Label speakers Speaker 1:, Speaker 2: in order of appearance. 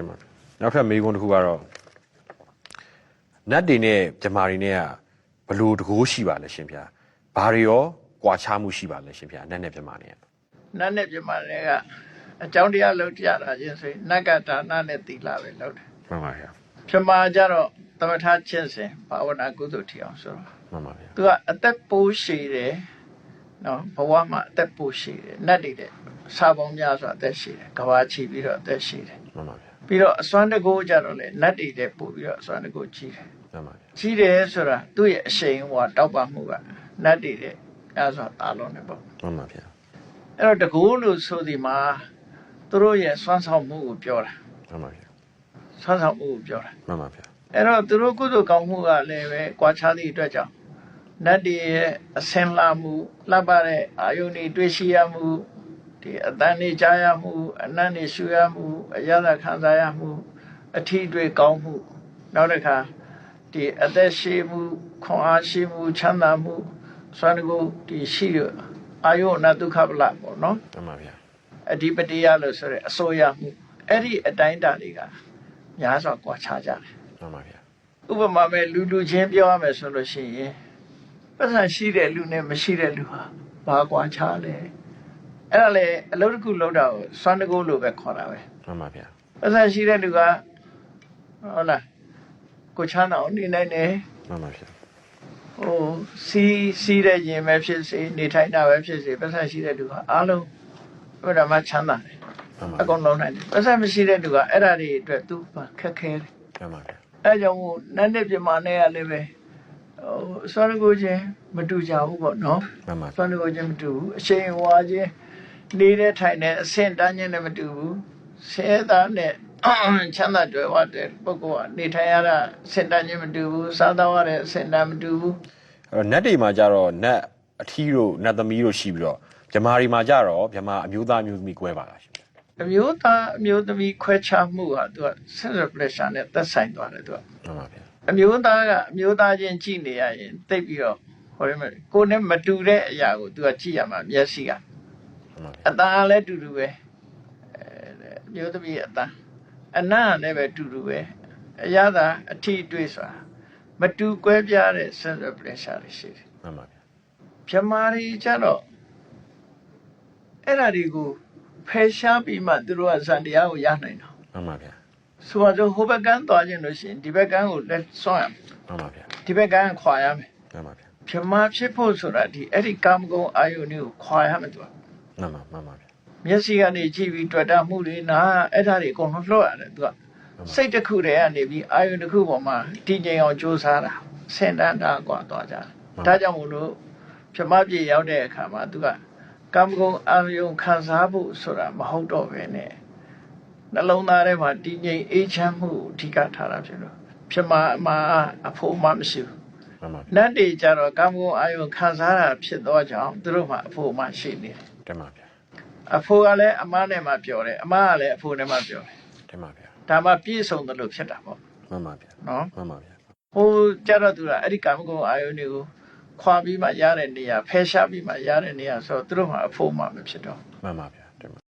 Speaker 1: တင်ပါနောက်ထပ်မေးခွန်းတစ်ခုကတော့နတ်တွေနဲ့ဂျမာတွေနဲ့ကဘလို့တကိုးရှိပါလဲရှင်ဗျာဘာတွေရောကွာခြားမှုရှိပါလဲရှင်ဗျာနတ်နဲ့ဂျမာနဲ့
Speaker 2: နတ်နဲ့ဂျမာတွေကအကြောင်းတရားလုံးကြတာချင်းဆိုရင်နတ်ကဒါနနဲ့သီလပဲလုပ်တယ်
Speaker 1: မှန်ပါဗျာ
Speaker 2: ဂျမာကြတော့သမထချင်းစဉ်ဘာဝနာကုသိုလ်ထီအောင်ဆိုတော့
Speaker 1: မှန်ပါဗျာ
Speaker 2: သူကအသက်ပိုးရှည်တယ်နော်ဘဝမှာအသက်ပိုးရှည်တယ်နတ်တွေတဲ့စာပေါင်းများစွာအသက်ရှည်တယ်ကဘာချီပြီးတော့အသက်ရှည်တယ်
Speaker 1: မှန်ပါဗျာ
Speaker 2: ပြီးတော့အစွမ်းတကိုးကြတော့လေနတ်တွေတဲ့ပို့ပြီးတော့အစွမ်းတကိုးကြီးတယ်
Speaker 1: မှန်ပါဗျာ
Speaker 2: ကြီးတယ်ဆိုတာသူ့ရဲ့အရှိန်ဟောတောက်ပမှုကနတ်တွေတဲ့အဲဆိုအားလုံးနဲ့ပေါ့
Speaker 1: မှန်ပါဗျာ
Speaker 2: အဲ့တော့တကိုးလို့ဆိုဒီမှာသူတို့ရဲ့စွမ်းဆောင်မှုကိုပြောတာ
Speaker 1: မှန်ပါဗျာ
Speaker 2: စွမ်းဆောင်မှုကိုပြောတာ
Speaker 1: မှန်ပါဗျာ
Speaker 2: အဲ့တော့သူတို့ကုသိုလ်ကောင်းမှုကလည်းပဲကွာခြားသည့်အတွက်ကြောင့်နတ်တွေရဲ့အစင်လာမှုလှပတဲ့အာယုန်တွေတွေ့ရှိရမှုဒီအတန်နေကြားရမှုအနတ်နေရှုရမှုအရသာခံစားရမှုအထီးတွေကောင်းမှုနောက်တစ်ခါဒီအသက်ရှိမှုခွန်အားရှိမှုချမ်းသာမှုစွမ်းကိုဒီရှိရအာယုအနဒုက္ခပလပေါ့နော်
Speaker 1: မှန်ပါဗျာ
Speaker 2: အဓိပတိယလို့ဆိုရဲအစိုးရမှုအဲ့ဒီအတိုင်းတာတွေကများစွာကွာခြားကြတယ်
Speaker 1: မှန်ပါဗျာ
Speaker 2: ဥပမာမဲ့လူချင်းပြောရမယ်ဆိုလို့ရှိရင်ပတ်စံရှိတဲ့လူနဲ့မရှိတဲ့လူဟာဘာကွာခြားလဲအဲ့ဒါလေအလုပ်တစ်ခုလုပ်တာကိုစွမ်းတကိုးလို့ပဲခေါ်တာပဲ
Speaker 1: မှန်ပါဗျာ
Speaker 2: ပတ်စံရှိတဲ့လူကဟုတ်လားကိုချမ်းသာအောင်နေနိုင်တယ်
Speaker 1: မှန်ပါဗျာ
Speaker 2: ဟိုစီးတဲ့ရင်ပဲဖြစ်စေနေထိုင်တာပဲဖြစ်စေပတ်စံရှိတဲ့လူကအားလုံးဘယ်တော့မှချမ်းသာတယ်အကုန်လုံးနိုင်တယ်ပတ်စံမရှိတဲ့လူကအဲ့ဒါတွေအတွက်သူခက်ခဲတယ်
Speaker 1: မှန်ပါဗျာ
Speaker 2: အဲကြောင့်နတ်နဲ့ပြမနဲ့ကလည်းပဲစွမ်းကိုချင်းမတူကြဘူးပေါ့နော်
Speaker 1: မှန်ပါ
Speaker 2: စွမ်းကိုချင်းမတူဘူးအချိန်ဝါချင်းနေတဲ့ထိုင်တဲ့အဆင့်တန်းချင်းလည်းမတူဘူးဆဲသားနဲ့ချမ်းသာတွေ့ဝတဲ့ပုဂ္ဂိုလ်ကနေထိုင်ရတာဆင့်တန်းချင်းမတူဘူးစားတော့ရတဲ့အဆင့်တန်းမတူဘူး
Speaker 1: အဲ့တော့နတ်တွေမှာကြတော့နတ်အထီးတို့နတ်သမီးတို့ရှိပြီးတော့ဂျမာတွေမှာကြတော့ဂျမာအမျိုးသားမျိုးသမီးကွဲပါလားရှင်
Speaker 2: အမျိုးသားအမျိုးသမီးခွဲခြားမှုဟာသူက sense pressure နဲ့သက်ဆိုင်သွားတယ်သူက
Speaker 1: မှန်ပါဗျာ
Speaker 2: အမျိုးသားကအမျိုးသားချင်းကြည့်နေရရင်တိတ်ပြီးတော့ဟိုရမယ်ကိုယ်နဲ့မတူတဲ့အရာကိုသူကကြည့်ရမှာမျက်စိကအတန်လည်းတူတူပဲအမျိုးသမီးအတန်အနံ့လည်းပဲတူတူပဲအရသာအထီးတွေ့ဆိုတာမတူကွဲပြားတဲ့ sense pressure တွေရှိတယ်
Speaker 1: မှန်ပါဗျာ
Speaker 2: မြမာတွေကြတော့အဲ့ဒါတွေကိုဖယ်ရှားပြီးမှသူတို့ကဇန်တရားကိုရနိုင်တာ
Speaker 1: မှန်ပါဗျာ
Speaker 2: ဆိုတော့ဟိုဘက်ကန်းသွားခြင်းလို့ရှိရင်ဒီဘက်ကန်းကိုလက်ဆွမ်းရမယ်
Speaker 1: မှန်ပါဗျာ
Speaker 2: ဒီဘက်ကန်းခွာရမယ်
Speaker 1: မှန်ပါဗျာ
Speaker 2: မြမာဖြစ်ဖို့ဆိုတာဒီအဲ့ဒီကာမဂုဏ်အာယုန်တွေကိုခွာရမယ်သူက
Speaker 1: မှန်ပါဗျာ
Speaker 2: မျက်စိကနေကြည့်ပြီးတွေ့တာမှုတွေနာအဲ့ဒါတွေအကုန်လုံးလွှတ်ရတယ်သူကစိတ်တစ်ခုတည်းကနေပြီးအာယုန်တစ်ခုပေါ်မှာတည်ငြိမ်အောင်ကြိုးစားတာစင်တန်းတာကွာသွားကြတယ်ဒါကြောင့်မို့လို့မြမာပြေရောက်တဲ့အခါမှာသူကကာမဂုဏ်အာယုန်ခံစားဖို့ဆိုတာမဟုတ်တော့ပဲနဲ့နှလုံးသားထဲမှာတည်ငြိမ်အေးချမ်းမှုအဓိကထားတာဖြစ်လို့ဖြစ်မှာအဖို့မှမရှိဘူးနတ်တွေကြတော့ကာမဂုဏ်အာယုန်ခံစားတာဖြစ်သောကြောင့်သူတို့မှအဖို့မှရှိနေတယ်
Speaker 1: တင်ပါဗျာ
Speaker 2: အဖို့ကလည်းအမနဲ့မှပြောတယ်အမကလည်းအဖို့နဲ့မှပြောတယ်
Speaker 1: တင်ပါဗျာ
Speaker 2: ဒါမှပြည့်စုံတယ်လို့ဖြစ်တာပေါ့
Speaker 1: မှန်ပါဗျာ
Speaker 2: နော်
Speaker 1: မှန်ပါဗျာ
Speaker 2: ဟိုကြတော့သူကအဲ့ဒီကာမဂုဏ်အာယုန်တွေကိုခွာပြီးမှရတဲ့နေရာဖယ်ရှားပြီးမှရတဲ့နေရာဆိုတော့သူတို့မှအဖို့မှမဖြစ်တော့
Speaker 1: မှန်ပါဗျာတင်ပါ